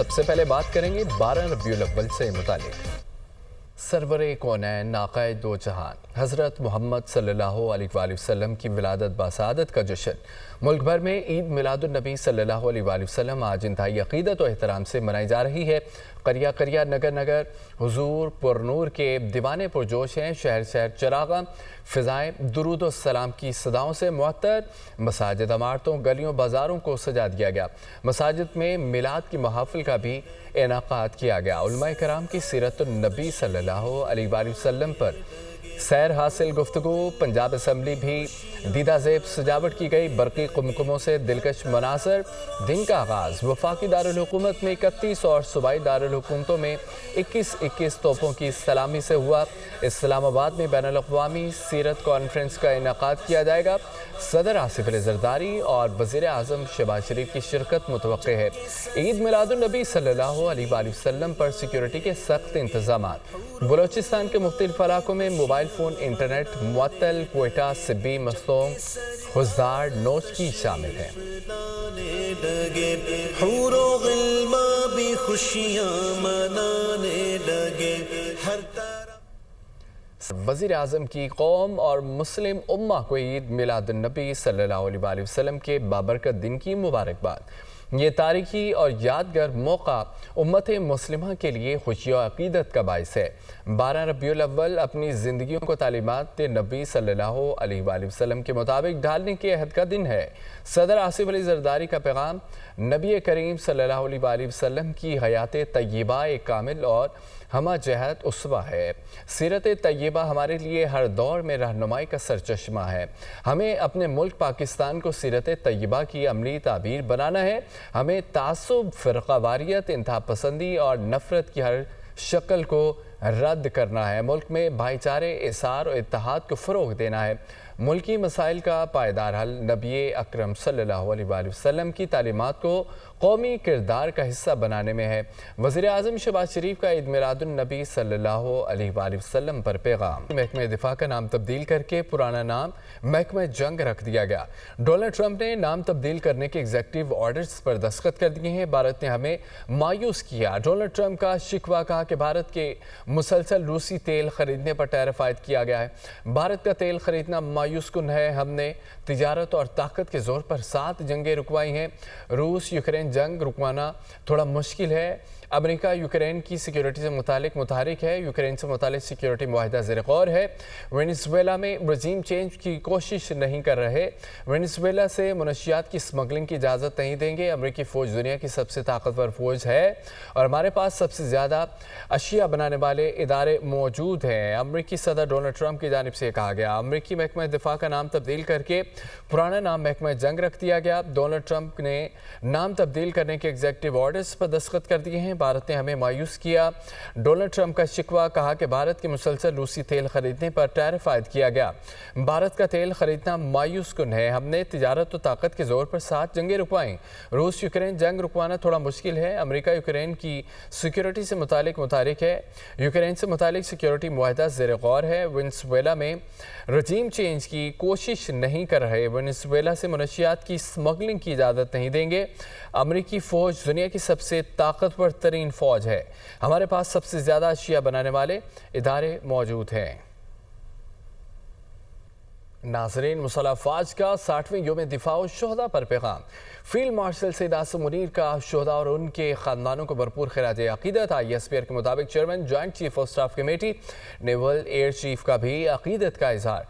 سب سے پہلے بات کریں گے 12 ربیع الاول سے متعلق۔ سرور کونین آقائے دو جہان حضرت محمد صلی اللہ علیہ وآلہ وسلم کی ولادت باسعادت کا جشن ملک بھر میں عید میلاد النبی صلی اللہ علیہ وآلہ وسلم آج انتہائی عقیدت و احترام سے منائی جا رہی ہے۔ قریہ قریہ نگر نگر حضور پر نور کے دیوانے پرجوش ہیں۔ شہر شہر چراغاں فضائیں درود و سلام کی صداؤں سے معطر، مساجد عمارتوں گلیوں بازاروں کو سجا دیا گیا۔ مساجد میں میلاد کی محافل کا بھی انعقاد کیا گیا۔ علماء کرام کی سیرت النبی صلی اللہ علیہ وآلہ وسلم پر سیر حاصل گفتگو۔ پنجاب اسمبلی بھی دیدہ زیب سجاوٹ کی گئی۔ برقی قمقموں سے دلکش مناظر۔ دن کا آغاز وفاقی دارالحکومت میں 31 اور صوبائی دارالحکومتوں میں 21 توپوں کی سلامی سے ہوا۔ اسلام آباد میں بین الاقوامی سیرت کانفرنس کا انعقاد کیا جائے گا۔ صدر آصف علی زرداری اور وزیر اعظم شہباز شریف کی شرکت متوقع ہے۔ عید میلاد النبی صلی اللہ علیہ وآلہ وسلم پر سیکیورٹی کے سخت انتظامات۔ بلوچستان کے مختلف علاقوں میں موبائل فون انٹرنیٹ معطل۔ کوئٹہ، سبی، مستونگ، ہزار، نوش کی شامل ہیں۔ حور و غلماں بھی خوشیاں منانے لگے۔ وزیر اعظم کی قوم اور مسلم امہ کو عید میلاد النبی صلی اللہ علیہ وآلہ وسلم کے بابرکت دن کی مبارکباد۔ یہ تاریخی اور یادگار موقع امت مسلمہ کے لیے خوشی و عقیدت کا باعث ہے۔ 12 ربیع الاول اپنی زندگیوں کو تعلیمات نبی صلی اللہ علیہ وآلہ وسلم کے مطابق ڈھالنے کے عہد کا دن ہے۔ صدر آصف علی زرداری کا پیغام: نبی کریم صلی اللہ علیہ وآلہ وسلم کی حیات طیبہ ایک کامل اور ہمہ جہت اسوہ ہے۔ سیرت طیبہ ہمارے لیے ہر دور میں رہنمائی کا سرچشمہ ہے۔ ہمیں اپنے ملک پاکستان کو سیرت طیبہ کی عملی تعبیر بنانا ہے۔ ہمیں تعصب، فرقہ واریت، انتہا پسندی اور نفرت کی ہر شکل کو رد کرنا ہے۔ ملک میں بھائی چارے، احسار اور اتحاد کو فروغ دینا ہے۔ ملکی مسائل کا پائیدار حل نبی اکرم صلی اللہ علیہ وآلہ وسلم کی تعلیمات کو قومی کردار کا حصہ بنانے میں ہے۔ وزیر اعظم شہباز شریف کا عید میلاد النبی صلی اللہ علیہ وآلہ وسلم پر پیغام۔ محکمہ دفاع کا نام تبدیل کر کے پرانا نام محکمہ جنگ رکھ دیا گیا۔ ڈونلڈ ٹرمپ نے نام تبدیل کرنے کے ایگزیکٹو آرڈرز پر دستخط کر دیے ہیں۔ بھارت نے ہمیں مایوس کیا۔ ڈونلڈ ٹرمپ کا شکوہ، کہا کہ بھارت کے مسلسل روسی تیل خریدنے پر ٹیرف عائد کیا گیا ہے۔ بھارت کا تیل خریدنا مایوس کن ہے۔ ہم نے تجارت اور طاقت کے زور پر 7 جنگیں رکوائی ہیں۔ روس یوکرین جنگ رکوانا تھوڑا مشکل ہے۔ امریکہ یوکرین کی سیکیورٹی سے متعلق متحرک ہے۔ یوکرین سے متعلق سیکیورٹی معاہدہ زیر غور ہے۔ وینزویلا میں رجیم چینج کی کوشش نہیں کر رہے۔ وینزویلا سے منشیات کی سمگلنگ کی اجازت نہیں دیں گے۔ امریکی فوج دنیا کی سب سے طاقتور فوج ہے اور ہمارے پاس سب سے زیادہ اشیاء بنانے والے ادارے موجود ہیں۔ امریکی صدر ڈونلڈ ٹرمپ کی جانب سے کہا گیا۔ امریکی محکمہ دفاع کا نام تبدیل کر کے پرانا نام محکمہ جنگ رکھ دیا گیا۔ ڈونلڈ ٹرمپ نے نام تبدیل کرنے کے ایگزیکٹو آرڈرز پر دستخط کر دیے ہیں۔ بھارت نے ہمیں مایوس کیا۔ ڈونلڈ ٹرمپ کا شکوہ، کہا کہ بھارت کے مسلسل روسی تیل خریدنے پر ٹیرف عائد کیا گیا۔ بھارت کا تیل خریدنا مایوس کن ہے۔ ہم نے تجارت و طاقت کے زور پر 7 جنگیں رکوائیں۔ روس یوکرین جنگ رکوانا تھوڑا مشکل ہے۔ امریکہ یوکرین کی سیکیورٹی سے متعلق متحرک ہے۔ یوکرین سے متعلق سیکیورٹی معاہدہ زیر غور ہے۔ وینزویلا میں رجیم چینج کی کوشش نہیں کر رہے۔ وینزویلا سے منشیات کی سمگلنگ کی اجازت نہیں دیں گے۔ امریکی فوج دنیا کی سب سے طاقتور ترین فوج ہے۔ ہمارے پاس سب سے زیادہ اشیاء بنانے والے ادارے موجود ہیں۔ ناظرین، مسلح افواج کا 60ویں یوم دفاع الشہداء پر پیغام۔ فیلڈ مارشل سید آصم منیر کا شہداء اور ان کے خاندانوں کو بھرپور خراج عقیدت۔ ISPR کے مطابق chairman joint chief of staff committee naval air chief کا بھی عقیدت کا اظہار۔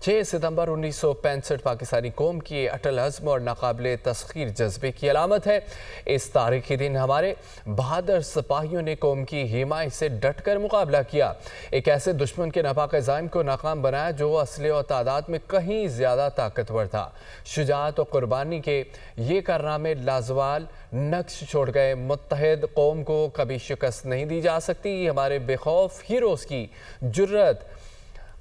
6 ستمبر 1965 پاکستانی قوم کی اٹل عزم اور ناقابل تسخیر جذبے کی علامت ہے۔ اس تاریخی دن ہمارے بہادر سپاہیوں نے قوم کی حمایت سے ڈٹ کر مقابلہ کیا۔ ایک ایسے دشمن کے ناپاک عزائم کو ناکام بنایا جو اسلحے اور تعداد میں کہیں زیادہ طاقتور تھا۔ شجاعت و قربانی کے یہ کارنامے لازوال نقش چھوڑ گئے۔ متحد قوم کو کبھی شکست نہیں دی جا سکتی۔ ہمارے بے خوف ہیروز کی جرت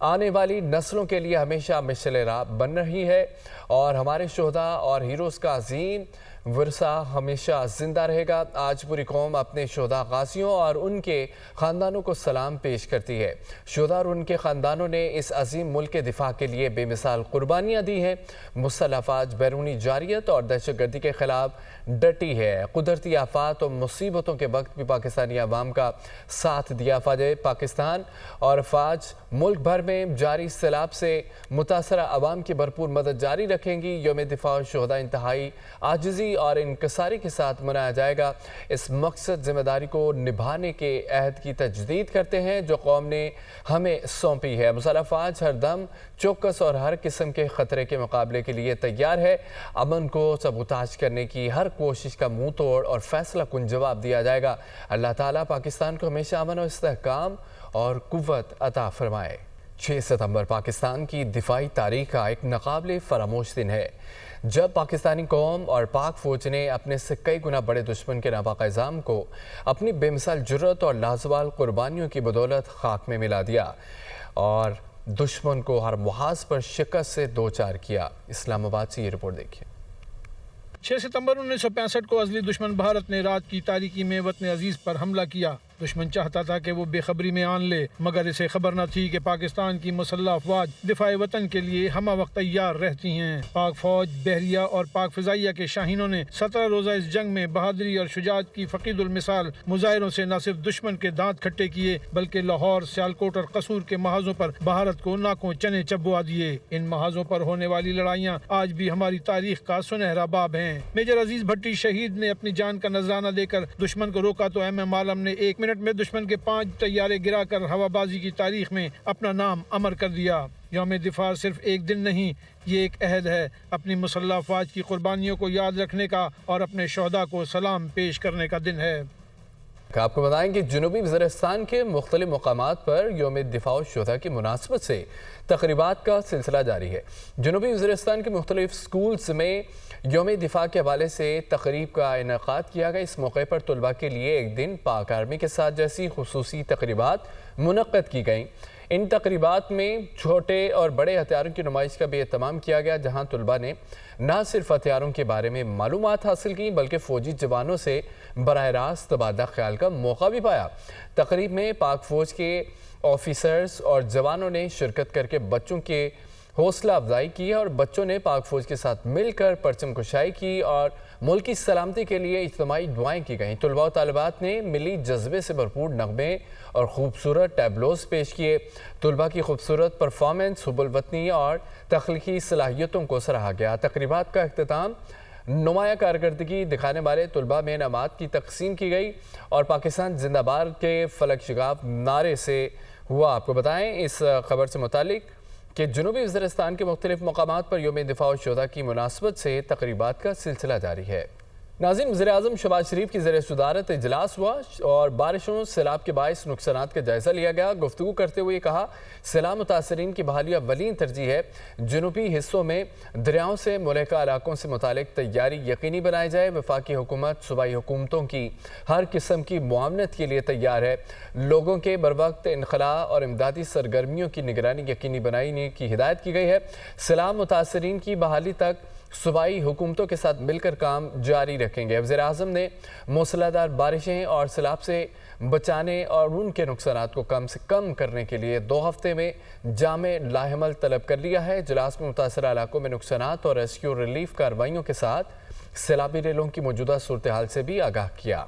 آنے والی نسلوں کے لیے ہمیشہ مشعل راہ بن رہی ہے اور ہمارے شہداء اور ہیروز کا عظیم ورثہ ہمیشہ زندہ رہے گا۔ آج پوری قوم اپنے شہداء غازیوں اور ان کے خاندانوں کو سلام پیش کرتی ہے۔ شہداء اور ان کے خاندانوں نے اس عظیم ملک کے دفاع کے لیے بے مثال قربانیاں دی ہیں۔ مسلح افواج بیرونی جارحیت اور دہشت گردی کے خلاف ڈٹی ہے۔ قدرتی آفات اور مصیبتوں کے وقت بھی پاکستانی عوام کا ساتھ دیا۔ فوج پاکستان اور افواج ملک بھر میں جاری سیلاب سے متاثرہ عوام کی بھرپور مدد جاری رکھیں گی۔ یوم دفاع شہداء انتہائی عاجزی اور انکساری کے ساتھ منایا جائے گا۔ اس مقصد ذمہ داری کو نبھانے کے عہد کی تجدید کرتے ہیں جو قوم نے ہمیں سونپی ہے۔ مسلح افواج ہر دم چوکس اور ہر قسم کے خطرے کے مقابلے کے لیے تیار ہے۔ امن کو سبوتاژ کرنے کی ہر کوشش کا منہ توڑ اور فیصلہ کن جواب دیا جائے گا۔ اللہ تعالیٰ پاکستان کو ہمیشہ امن و استحکام اور قوت عطا فرمائے۔ 6 ستمبر پاکستان کی دفاعی تاریخ کا ایک ناقابل فراموش دن ہے جب پاکستانی قوم اور پاک فوج نے اپنے سے کئی گنا بڑے دشمن کے ناپاک نظام کو اپنی بے مثال جرأت اور لازوال قربانیوں کی بدولت خاک میں ملا دیا اور دشمن کو ہر محاذ پر شکست سے دوچار کیا۔ اسلام آباد سے یہ رپورٹ دیکھیے۔ 6 ستمبر 1965 کو ازلی دشمن بھارت نے رات کی تاریکی میں وطن عزیز پر حملہ کیا۔ دشمن چاہتا تھا کہ وہ بے خبری میں آن لے، مگر اسے خبر نہ تھی کہ پاکستان کی مسلح افواج دفاع وطن کے لیے ہمہ وقت تیار رہتی ہیں۔ پاک فوج، بحریہ اور پاک فضائیہ کے شاہینوں نے 17 روزہ اس جنگ میں بہادری اور شجاعت کی فقید المثال مظاہروں سے نہ صرف دشمن کے دانت کھٹے کیے بلکہ لاہور، سیالکوٹ اور قصور کے محاذوں پر بھارت کو ناکوں چنے چبوا دیے۔ ان محاذوں پر ہونے والی لڑائیاں آج بھی ہماری تاریخ کا سنہرا باب ہیں۔ میجر عزیز بھٹی شہید نے اپنی جان کا نذرانہ دے کر دشمن کو روکا تو ایم عالم نے 1 منٹ میں دشمن کے 5 طیارے گرا کر ہوا بازی کی تاریخ میں اپنا نام امر کر دیا۔ یوم دفاع صرف ایک دن نہیں، یہ ایک عہد ہے، اپنی مسلح افواج کی قربانیوں کو یاد رکھنے کا اور اپنے شہداء کو سلام پیش کرنے کا دن ہے۔ آپ کو بتائیں کہ جنوبی وزیرستان کے مختلف مقامات پر یوم دفاع شہداء کی مناسبت سے تقریبات کا سلسلہ جاری ہے۔ جنوبی وزیرستان کے مختلف سکولز میں یوم دفاع کے حوالے سے تقریب کا انعقاد کیا گیا۔ اس موقع پر طلباء کے لیے ایک دن پاک آرمی کے ساتھ جیسی خصوصی تقریبات منعقد کی گئیں۔ ان تقریبات میں چھوٹے اور بڑے ہتھیاروں کی نمائش کا بھی اہتمام کیا گیا، جہاں طلباء نے نہ صرف ہتھیاروں کے بارے میں معلومات حاصل کی بلکہ فوجی جوانوں سے براہ راست تبادلہ خیال کا موقع بھی پایا۔ تقریب میں پاک فوج کے آفیسرز اور جوانوں نے شرکت کر کے بچوں کے حوصلہ افزائی کی اور بچوں نے پاک فوج کے ساتھ مل کر پرچم کشائی کی اور ملک کی سلامتی کے لیے اجتماعی دعائیں کی گئیں۔ طلباء و طالبات نے ملی جذبے سے بھرپور نغمے اور خوبصورت ٹیبلوز پیش کیے۔ طلباء کی خوبصورت پرفارمنس، حب الوطنی اور تخلیقی صلاحیتوں کو سراہا گیا۔ تقریبات کا اختتام نمایاں کارکردگی دکھانے والے طلباء میں انعامات کی تقسیم کی گئی اور پاکستان زندہ باد کے فلک شگاف نعرے سے ہوا۔ آپ کو بتائیں اس خبر سے متعلق کہ جنوبی وزیرستان کے مختلف مقامات پر یوم دفاع شہداء کی مناسبت سے تقریبات کا سلسلہ جاری ہے۔ ناظرین، وزیراعظم شہباز شریف کی زیر صدارت اجلاس ہوا اور بارشوں سیلاب کے باعث نقصانات کا جائزہ لیا گیا۔ گفتگو کرتے ہوئے کہا، سیلاب متاثرین کی بحالی اولین ترجیح ہے۔ جنوبی حصوں میں دریاؤں سے ملحقہ علاقوں سے متعلق تیاری یقینی بنائی جائے۔ وفاقی حکومت صوبائی حکومتوں کی ہر قسم کی معاونت کے لیے تیار ہے۔ لوگوں کے بروقت انخلاء اور امدادی سرگرمیوں کی نگرانی یقینی بنانے کی ہدایت کی گئی ہے۔ سیلاب متاثرین کی بحالی تک صوبائی حکومتوں کے ساتھ مل کر کام جاری رکھیں گے۔ وزیراعظم نے موسلادھار بارشیں اور سیلاب سے بچانے اور ان کے نقصانات کو کم سے کم کرنے کے لیے 2 ہفتے میں جامع لاحمل طلب کر لیا ہے۔ اجلاس میں متاثرہ علاقوں میں نقصانات اور ریسکیو ریلیف کارروائیوں کے ساتھ سیلابی ریلوں کی موجودہ صورتحال سے بھی آگاہ کیا۔